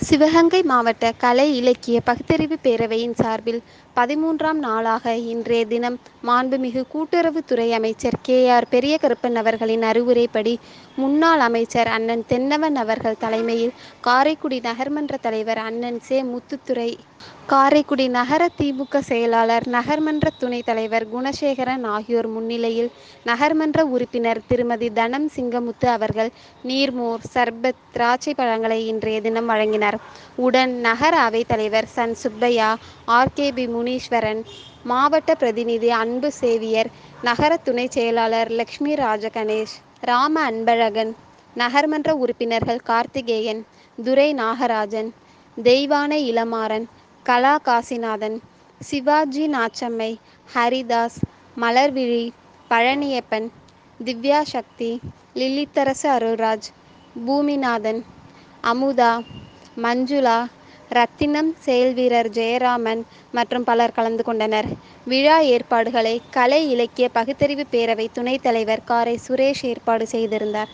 சிவகங்கை மாவட்ட கலை இலக்கிய பகுத்தறிவு பேரவையின் சார்பில் 13ஆம் நாளாக இன்றைய தினம் மாண்புமிகு கூட்டுறவுத்துறை அமைச்சர் கே.ஆர். பெரியகருப்பன் அவர்களின் அறிவுரைப்படி முன்னாள் அமைச்சர் அண்ணன் தென்னவன் அவர்கள் தலைமையில் காரைக்குடி நகர்மன்ற தலைவர் அண்ணன் செ. முத்துத்துரை, காரைக்குடி நகர தி.மு.க. செயலாளர், நகர்மன்ற துணைத் தலைவர் குணசேகரன் ஆகியோர் முன்னிலையில் நகர்மன்ற உறுப்பினர் திருமதி தனம் சிங்கமுத்து அவர்கள் நீர்மோர், சர்பத், திராட்சை பழங்களை இன்றைய தினம் வழங்கினர். உடன் நகர அவைத்தலைவர் சண். சுப்பையா, ஆர்.கே.பி. முனீஸ்வரன், மாவட்ட பிரதிநிதி அன்பு சேவியர், நகர துணைச் செயலாளர் லட்சுமி ராஜகணேஷ், ராம அன்பழகன், நகர்மன்ற உறுப்பினர்கள் கார்த்திகேயன், துரை நாகராஜன், தெய்வானை இளமாறன், கலா காசிநாதன், சிவாஜி நாச்சம்மை, ஹரிதாஸ், மலர்விழி, பழனியப்பன், திவ்யாசக்தி, லில்லித்தரசு அருள்ராஜ், பூமிநாதன், அமுதா, மஞ்சுளா, ரத்தினம், செயல்வீரர் ஜெயராமன் மற்றும் பலர் கலந்து கொண்டனர். விழா ஏற்பாடுகளை கலை இலக்கிய பகுத்தறிவு பேரவை துணைத் தலைவர் காரை சுரேஷ் ஏற்பாடு செய்திருந்தார்.